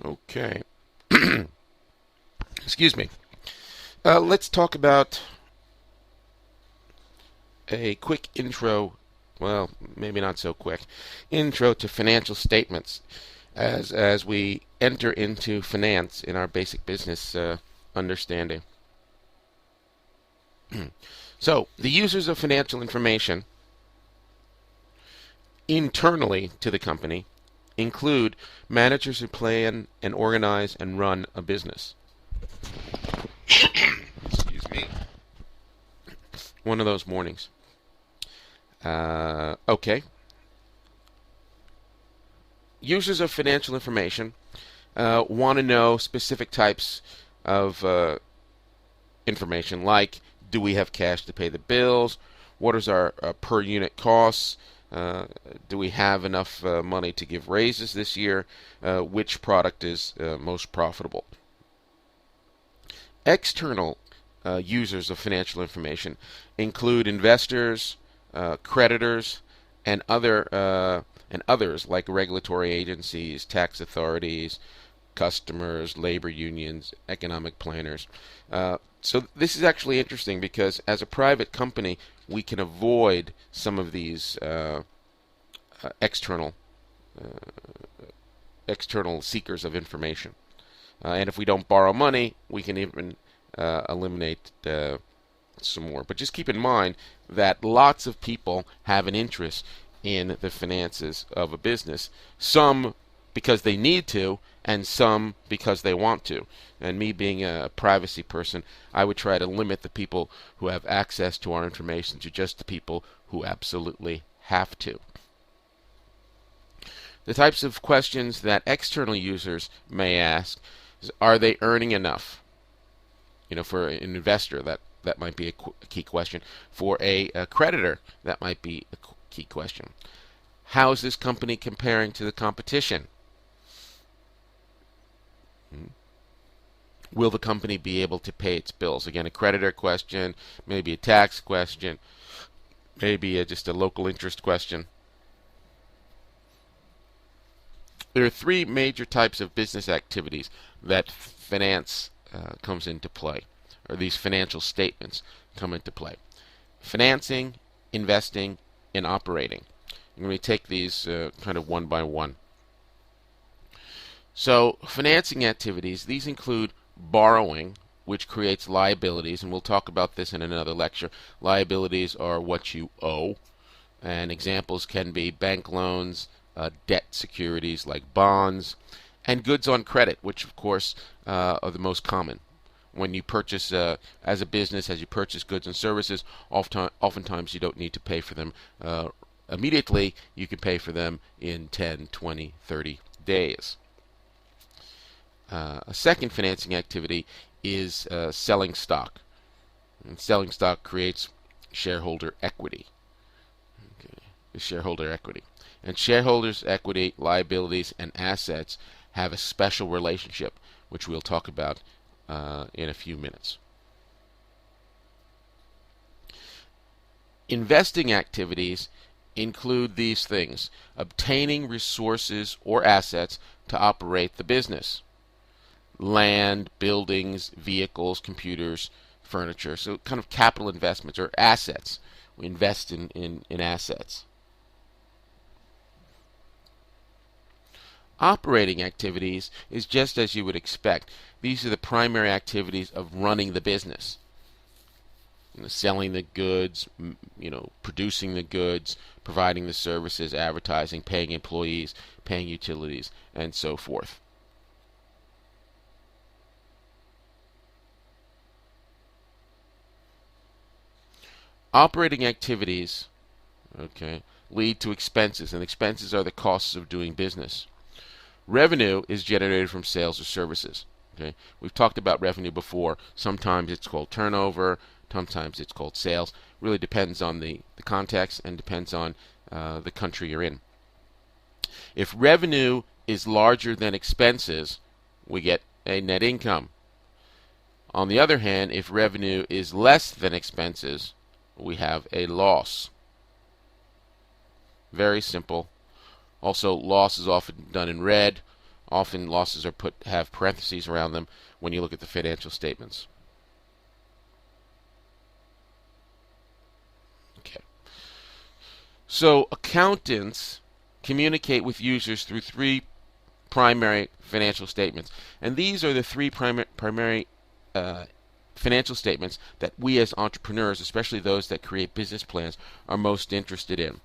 Okay. Excuse me. Let's talk about a quick intro. Well, maybe not so quick. Intro to financial statements as we enter into finance in our basic business understanding. So, the users of financial information internally to the company include managers who plan and organize and run a business. Excuse me. One of those mornings. Okay. Users of financial information want to know specific types of information, like do we have cash to pay the bills? What is our per unit costs? Do we have enough money to give raises this year? Which product is most profitable? External users of financial information include investors, creditors, and others like regulatory agencies, tax authorities, customers, labor unions, economic planners. So this is actually interesting because as a private company, we can avoid some of these external external seekers of information. And if we don't borrow money, we can even eliminate some more. But just keep in mind that lots of people have an interest in the finances of a business. Some because they need to, and some because they want to. And me being a privacy person, I would try to limit the people who have access to our information to just the people who absolutely have to. The types of questions that external users may ask is, are they earning enough? For an investor, that might be a key question. For a creditor, that might be a key question. How is this company comparing to the competition? Will the company be able to pay its bills? Again, a creditor question, maybe a tax question, maybe just a local interest question. There are three major types of business activities that finance comes into play, or these financial statements come into play. Financing, investing, and operating. I'm going to take these kind of one by one. So, financing activities, these include borrowing, which creates liabilities, and we'll talk about this in another lecture. Liabilities are what you owe, and examples can be bank loans, debt securities like bonds, and goods on credit, which of course are the most common. When you purchase, as a business, as you purchase goods and services, oftentimes you don't need to pay for them immediately. You can pay for them in 10, 20, 30 days. A second financing activity is selling stock. And selling stock creates shareholder equity. Okay. The shareholder equity. And shareholders' equity, liabilities, and assets have a special relationship, which we'll talk about in a few minutes. Investing activities include these things: obtaining resources or assets to operate the business. Land, buildings, vehicles, computers, furniture. So kind of capital investments or assets. We invest in assets. Operating activities is just as you would expect. These are the primary activities of running the business. Selling the goods, producing the goods, providing the services, advertising, paying employees, paying utilities, and so forth. Operating activities, lead to expenses, and expenses are the costs of doing business. Revenue is generated from sales or services. Okay, we've talked about revenue before. Sometimes it's called turnover, sometimes it's called sales. Really depends on the context and depends on the country you're in. If revenue is larger than expenses, we get a net income. On the other hand, if revenue is less than expenses, we have a loss. Very simple. Also, loss is often done in red. Often losses are have parentheses around them when you look at the financial statements. Okay. So accountants communicate with users through three primary financial statements. And these are the three primary financial statements that we as entrepreneurs, especially those that create business plans, are most interested in.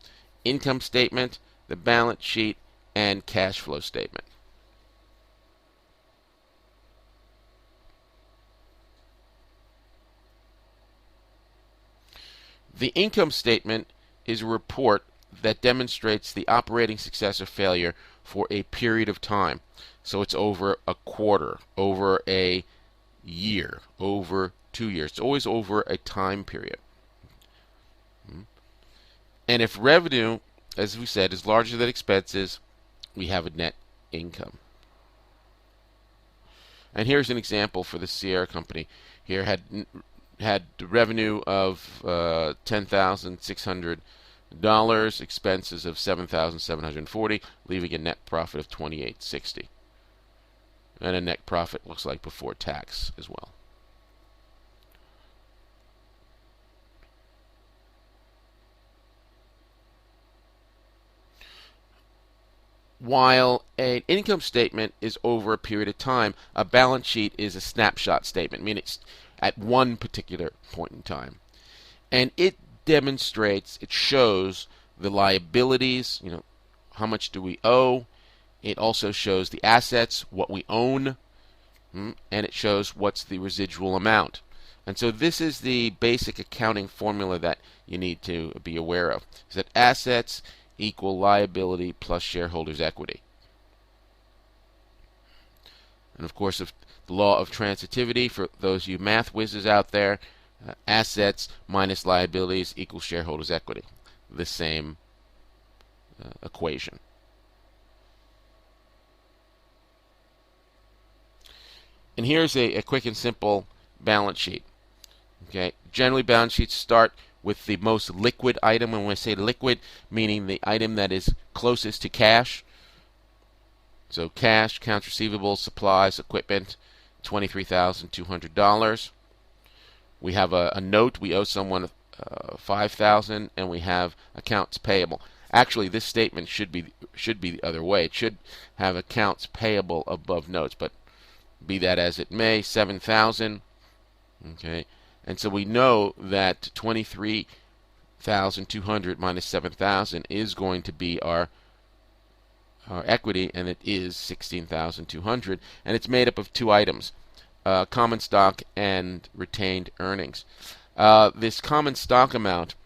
Income statement, the balance sheet, and cash flow statement. The income statement is a report that demonstrates the operating success or failure for a period of time. So it's over a quarter, over a year, over 2 years. It's always over a time period. And if revenue, as we said, is larger than expenses, we have a net income. And here's an example for the Sierra Company. Here had revenue of $10,600, expenses of $7,740, leaving a net profit of $2,860, and a net profit looks like before tax as well. While an income statement is over a period of time, a balance sheet is a snapshot statement, meaning it's at one particular point in time. And it demonstrates, it shows the liabilities, how much do we owe. It also shows the assets, what we own, and it shows what's the residual amount. And so this is the basic accounting formula that you need to be aware of, is that assets equal liability plus shareholders' equity. And of course, if the law of transitivity, for those of you math whizzes out there, assets minus liabilities equals shareholders' equity. The same equation. And here's a quick and simple balance sheet. Okay, generally balance sheets start with the most liquid item. And when I say liquid, meaning the item that is closest to cash. So cash, accounts receivable, supplies, equipment, $23,200. We have a note. We owe someone $5,000, and we have accounts payable. Actually, this statement should be the other way. It should have accounts payable above notes, but be that as it may, $7,000. Okay, and so we know that $23,200 minus $7,000 is going to be our equity, and it is $16,200, and it's made up of two items: common stock and retained earnings. This common stock amount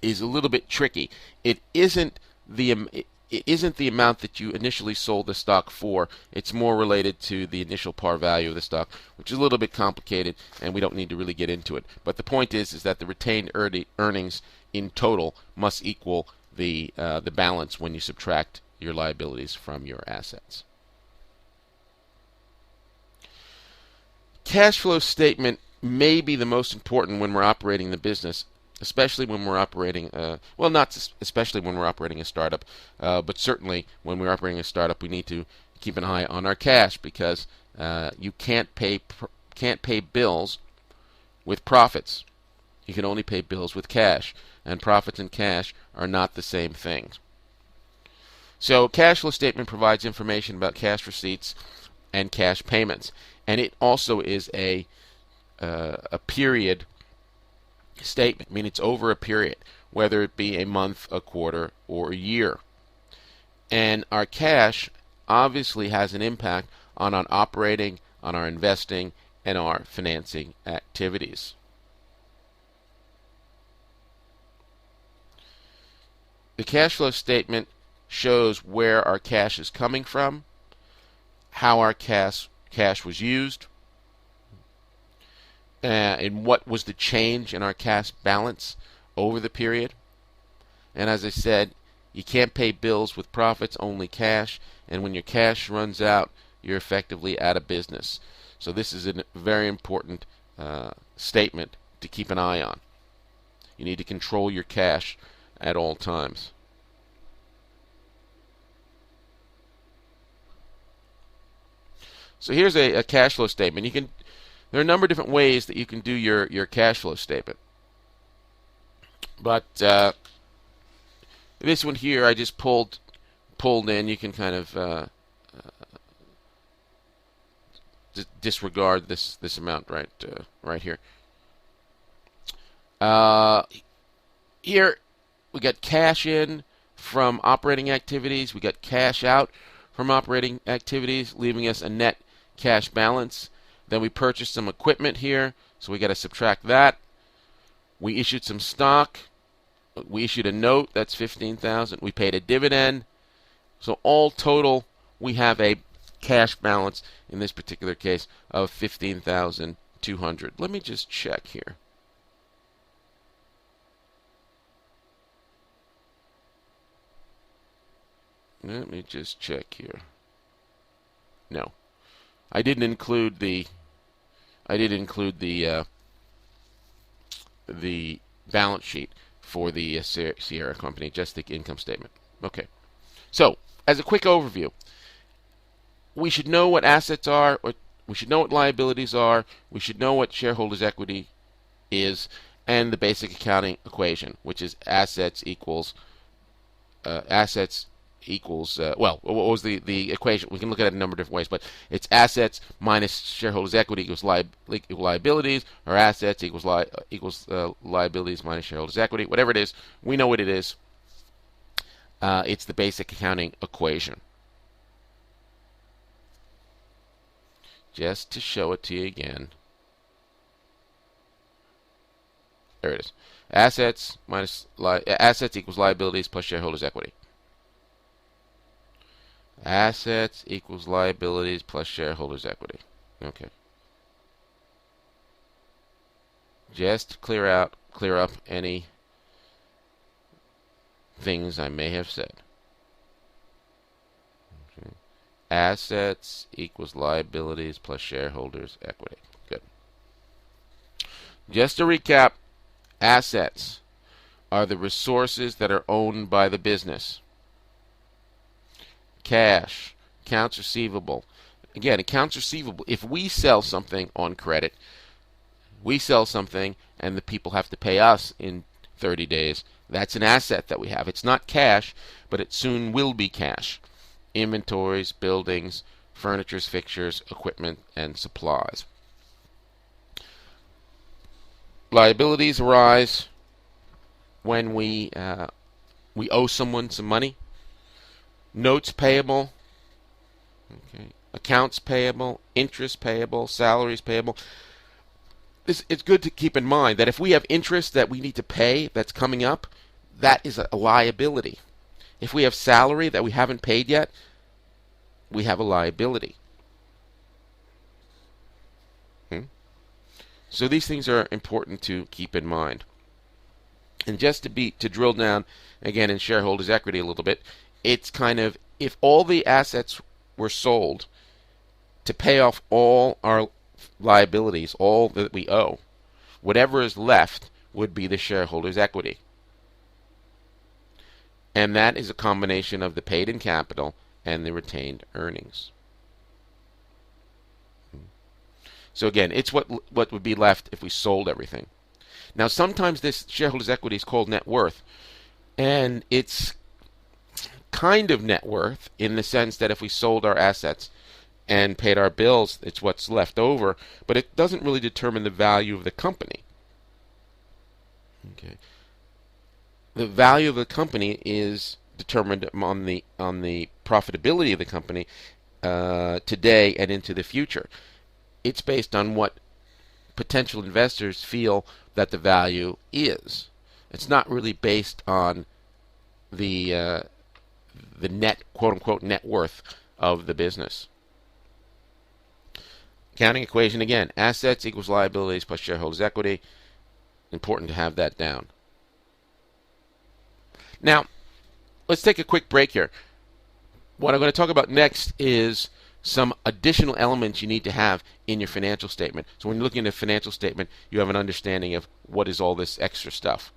is a little bit tricky. It isn't the amount that you initially sold the stock for. It's more related to the initial par value of the stock, which is a little bit complicated, and we don't need to really get into it. But the point is that the retained earnings in total must equal the balance when you subtract your liabilities from your assets. Cash flow statement may be the most important when we're operating the business, especially when we're operating, well, not especially when we're operating a startup, but certainly when we're operating a startup, we need to keep an eye on our cash, because you can't pay bills with profits. You can only pay bills with cash, and profits and cash are not the same thing. So cash flow statement provides information about cash receipts and cash payments, and it also is a period statement, meaning it's over a period, whether it be a month, a quarter, or a year. And our cash obviously has an impact on our operating, on our investing, and our financing activities. The cash flow statement shows where our cash is coming from, how our cash was used, and what was the change in our cash balance over the period. And as I said, you can't pay bills with profits, only cash. And when your cash runs out, you're effectively out of business. So this is a very important statement to keep an eye on. You need to control your cash at all times. So here's a cash flow statement. There are a number of different ways that you can do your cash flow statement. But this one here, I just pulled in. You can kind of disregard this amount right here. Here we got cash in from operating activities. We got cash out from operating activities, leaving us a net cash balance. Then we purchased some equipment here, so we got to subtract that. We issued some stock. We issued a note, that's $15,000. We paid a dividend. So all total, we have a cash balance in this particular case of $15,200. Let me just check here. Let me just check here. No, I didn't include the balance sheet for the Sierra company, just the income statement. Okay. So, as a quick overview, we should know what assets are, or we should know what liabilities are, we should know what shareholders' equity is, and the basic accounting equation, which is assets equals well, what was the equation? We can look at it a number of different ways, but it's assets minus shareholders' equity equals liabilities, or assets equals liabilities minus shareholders' equity. Whatever it is, we know what it is. It's the basic accounting equation. Just to show it to you again. There it is. Assets equals liabilities plus shareholders' equity. Assets equals liabilities plus shareholders' equity. Okay. Just to clear up any things I may have said. Okay. Assets equals liabilities plus shareholders' equity. Good. Just to recap, assets are the resources that are owned by the business. Cash, accounts receivable. Again, accounts receivable. If we sell something on credit, we sell something and the people have to pay us in 30 days. That's an asset that we have. It's not cash, but it soon will be cash. Inventories, buildings, furniture, fixtures, equipment, and supplies. Liabilities arise when we owe someone some money. Notes payable, okay, accounts payable, interest payable, salaries payable. It's good to keep in mind that if we have interest that we need to pay that's coming up, that is a liability. If we have salary that we haven't paid yet, we have a liability. So these things are important to keep in mind. And just to drill down again in shareholders' equity a little bit, it's kind of, if all the assets were sold to pay off all our liabilities, all that we owe, whatever is left would be the shareholders' equity. And that is a combination of the paid-in capital and the retained earnings. So again, it's what would be left if we sold everything. Now, sometimes this shareholders' equity is called net worth, and it's kind of net worth in the sense that if we sold our assets and paid our bills, it's what's left over, but it doesn't really determine the value of the company. Okay. The value of the company is determined on the profitability of the company today and into the future. It's based on what potential investors feel that the value is. It's not really based on the net, quote-unquote, net worth of the business. Accounting equation again, assets equals liabilities plus shareholders' equity. Important to have that down. Now, let's take a quick break here. What I'm going to talk about next is some additional elements you need to have in your financial statement. So when you're looking at a financial statement, you have an understanding of what is all this extra stuff.